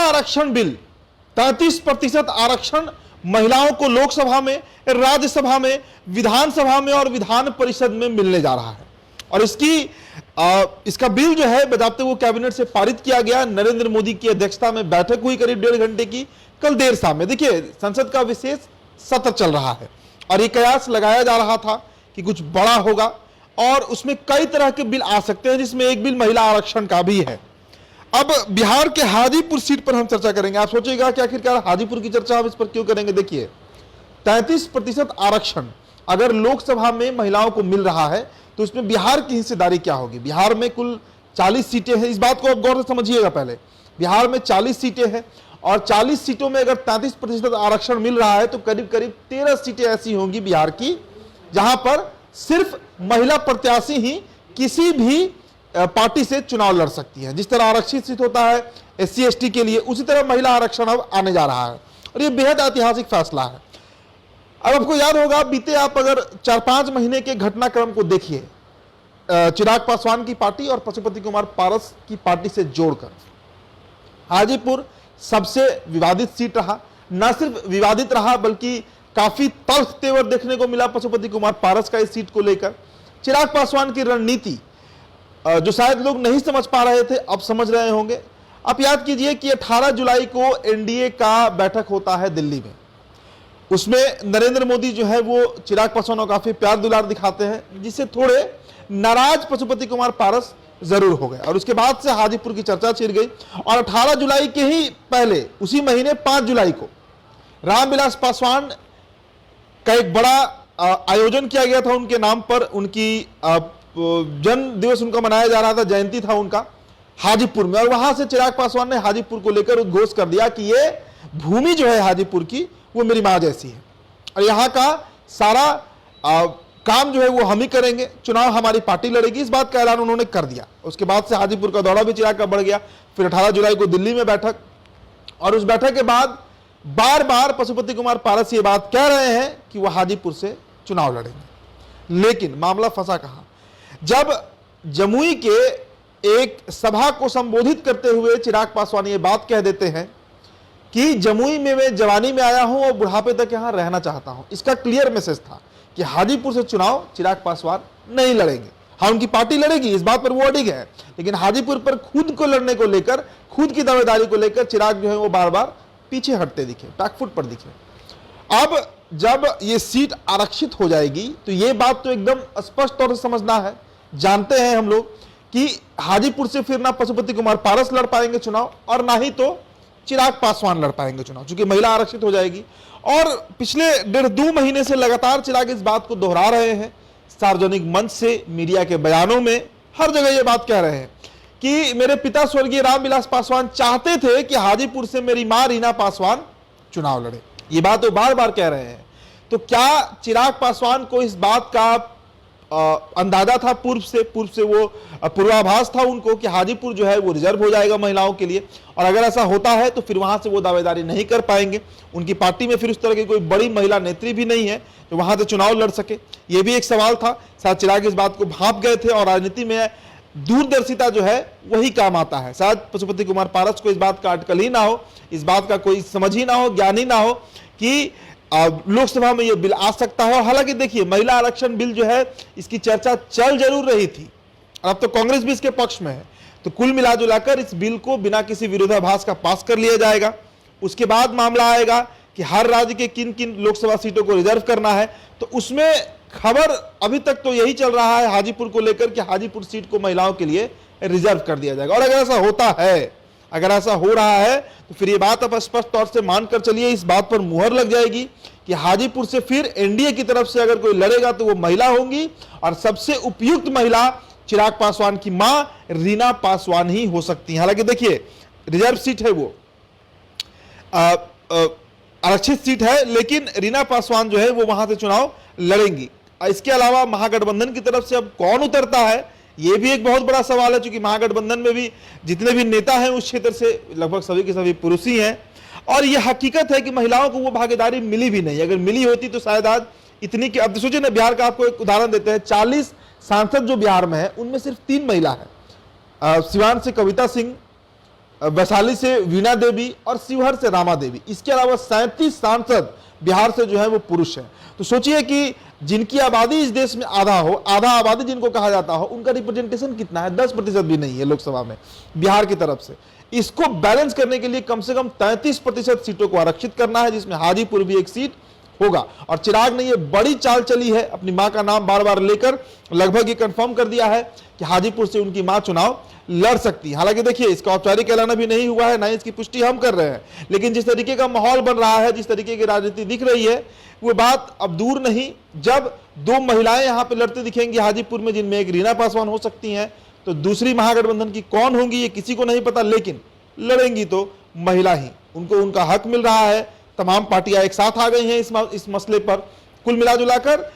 आरक्षण बिल 33% आरक्षण महिलाओं को लोकसभा में, राज्यसभा में, विधानसभा में और विधान परिषद में मिलने जा रहा है। और इसका बिल जो है बजाते हुए कैबिनेट से पारित किया गया। नरेंद्र मोदी की अध्यक्षता में बैठक हुई करीब 1.5 घंटे की कल देर शाम में। देखिए, संसद का विशेष सत्र चल रहा है और ये कयास लगाया जा रहा था कि कुछ बड़ा होगा और उसमें कई तरह के बिल आ सकते हैं, जिसमें एक बिल महिला आरक्षण का भी है। अब बिहार के हाजीपुर सीट पर हम चर्चा करेंगे। आप सोचेगा कि आखिरकार हाजीपुर की चर्चा हम इस पर क्यों करेंगे। देखिए, 33% आरक्षण अगर लोकसभा में महिलाओं को मिल रहा है तो उसमें बिहार की हिस्सेदारी क्या होगी। बिहार में कुल 40 सीटें हैं, इस बात को आप गौर से समझिएगा। पहले बिहार में 40 सीटें हैं और 40 सीटों में अगर 33% आरक्षण मिल रहा है तो करीब करीब 13 सीटें ऐसी होंगी बिहार की जहां पर सिर्फ महिला प्रत्याशी ही किसी भी पार्टी से चुनाव लड़ सकती है। जिस तरह आरक्षित सीट होता है SC ST के लिए, उसी तरह महिला आरक्षण अब आने जा रहा है और यह बेहद ऐतिहासिक फैसला है। अब आपको याद होगा, बीते आप अगर 4-5 महीने के घटनाक्रम को देखिए, चिराग पासवान की पार्टी और पशुपति कुमार पारस की पार्टी से जोड़कर हाजीपुर सबसे विवादित सीट रहा। न सिर्फ विवादित रहा बल्कि काफी तल्ख तेवर देखने को मिला पशुपति कुमार पारस का इस सीट को लेकर। चिराग पासवान की रणनीति जो शायद लोग नहीं समझ पा रहे थे, अब समझ रहे होंगे। आप याद कीजिए कि 18 जुलाई को NDA का बैठक होता है दिल्ली में। उसमें नरेंद्र मोदी जो है वो चिराग पासवान को काफी प्यार दुलार दिखाते हैं, जिससे थोड़े नाराज पशुपति कुमार पारस जरूर हो गए और उसके बाद से हाजीपुर की चर्चा छिड़ गई। और 18 जुलाई के ही पहले उसी महीने 5 जुलाई को रामविलास पासवान का एक बड़ा आयोजन किया गया था उनके नाम पर। उनकी जन्म दिवस उनका मनाया जा रहा था, जयंती था उनका हाजीपुर में। और वहां से चिराग पासवान ने हाजीपुर को लेकर उद्घोष कर दिया कि ये भूमि जो है हाजीपुर की वो मेरी मां जैसी है और यहाँ का सारा काम जो है वो हम ही करेंगे, चुनाव हमारी पार्टी लड़ेगी, इस बात का ऐलान उन्होंने कर दिया। उसके बाद से हाजीपुर का दौरा भी चिराग का बढ़ गया। फिर 18 जुलाई को दिल्ली में बैठक और उस बैठक के बाद बार बार पशुपति कुमार पारस ये बात कह रहे हैं कि वह हाजीपुर से चुनाव लड़ेंगे। लेकिन मामला फंसा कहां, जब जमुई के एक सभा को संबोधित करते हुए चिराग पासवान ये बात कह देते हैं कि जमुई में मैं जवानी में आया हूं और बुढ़ापे तक यहां रहना चाहता हूं। इसका क्लियर मैसेज था कि हाजीपुर से चुनाव चिराग पासवान नहीं लड़ेंगे। हाँ, उनकी पार्टी लड़ेगी, इस बात पर वो अडिग है, लेकिन हाजीपुर पर खुद को लड़ने को लेकर, खुद की दावेदारी को लेकर चिराग जो है वो बार बार पीछे हटते दिखे, बैकफुट पर दिखे। अब जब ये सीट आरक्षित हो जाएगी तो ये बात तो एकदम स्पष्ट तौर से समझना है, जानते हैं हम लोग कि हाजीपुर से फिर ना पशुपति कुमार पारस लड़ पाएंगे चुनाव और ना ही तो चिराग पासवान लड़ पाएंगे चुनाव, क्योंकि महिला आरक्षित हो जाएगी। और पिछले 1.5-2 महीने से लगातार चिराग इस बात को दोहरा रहे हैं, सार्वजनिक मंच से, मीडिया के बयानों में, हर जगह ये बात कह रहे हैं कि मेरे पिता स्वर्गीय रामविलास पासवान चाहते थे कि हाजीपुर से मेरी मां रीना पासवान चुनाव लड़े। ये बात वो बार बार कह रहे हैं। तो क्या चिराग पासवान को इस बात का अंदाजा था पूर्व से वो पूर्वाभास था उनको कि हाजीपुर जो है वो रिजर्व हो जाएगा महिलाओं के लिए, और अगर ऐसा होता है तो फिर वहां से वो दावेदारी नहीं कर पाएंगे। उनकी पार्टी में फिर उस तरह की कोई बड़ी महिला नेत्री भी नहीं है जो वहां से चुनाव लड़ सके। ये भी एक सवाल था। शायद चिराग इस बात को भांप गए थे और राजनीति में दूरदर्शिता जो है वही काम आता है। शायद पशुपति कुमार पारस को इस बात का अटकल ही ना हो, इस बात का कोई समझ ही ना हो, ज्ञान ही ना हो कि लोकसभा में यह बिल आ सकता है। और हालांकि देखिए, महिला आरक्षण बिल जो है इसकी चर्चा चल जरूर रही थी, अब तो कांग्रेस भी इसके पक्ष में है। तो कुल मिलाजुलाकर इस बिल को बिना किसी विरोधाभास का पास कर लिया जाएगा। उसके बाद मामला आएगा कि हर राज्य के किन किन लोकसभा सीटों को रिजर्व करना है। तो उसमें खबर अभी तक तो यही चल रहा है हाजीपुर को लेकर कि हाजीपुर सीट को महिलाओं के लिए रिजर्व कर दिया जाएगा। और अगर ऐसा होता है, अगर ऐसा हो रहा है तो फिर ये बात आप स्पष्ट तौर से मानकर चलिए, इस बात पर मुहर लग जाएगी कि हाजीपुर से फिर NDA की तरफ से अगर कोई लड़ेगा तो वो महिला होंगी और सबसे उपयुक्त महिला चिराग पासवान की मां रीना पासवान ही हो सकती है। हालांकि देखिए, रिजर्व सीट है, वो आरक्षित सीट है, लेकिन रीना पासवान जो है वो वहां से चुनाव लड़ेंगी। इसके अलावा महागठबंधन की तरफ से अब कौन उतरता है, ये भी एक बहुत बड़ा सवाल है, क्योंकि महागठबंधन में भी जितने भी नेता हैं उस क्षेत्र से लगभग सभी के सभी पुरुष ही हैं। और यह हकीकत है कि महिलाओं को वो भागीदारी मिली भी नहीं। अगर मिली होती तो शायद आज इतनी की, अब सोचिए ना, बिहार का आपको एक उदाहरण देते हैं, 40 सांसद जो बिहार में है उनमें सिर्फ 3 महिला है। सिवान से कविता सिंह, वैशाली से वीणा देवी और शिवहर से रामा देवी। इसके अलावा 37 सांसद बिहार से जो है वो पुरुष हैं। तो सोचिए कि जिनकी आबादी इस देश में आधा हो, आधा आबादी जिनको कहा जाता हो, उनका रिप्रेजेंटेशन कितना है? 10% भी नहीं है लोकसभा में बिहार की तरफ से। इसको बैलेंस करने के लिए कम से कम 33% सीटों को आरक्षित करना है, जिसमें हाजीपुर भी एक सीट होगा। और चिराग ने ये बड़ी चाल चली है, अपनी मां का नाम बार बार लेकर लगभग ये कंफर्म कर दिया है कि हाजीपुर से उनकी मां चुनाव लड़ सकती है। हालांकि देखिए, इसका औपचारिक ऐलान भी नहीं हुआ है, ना इसकी पुष्टि हम कर रहे हैं, लेकिन जिस तरीके का माहौल बन रहा है, जिस तरीके की राजनीति दिख रही है, वो बात अब दूर नहीं। जब 2 महिलाएं यहां पर लड़ती दिखेंगी हाजीपुर में, जिनमें एक रीना पासवान हो सकती हैं, तो दूसरी महागठबंधन की कौन होंगी ये किसी को नहीं पता, लेकिन लड़ेंगी तो महिला ही। उनको उनका हक मिल रहा है। तमाम पार्टियां एक साथ आ गई हैं इस मसले पर। कुल मिलाजुलाकर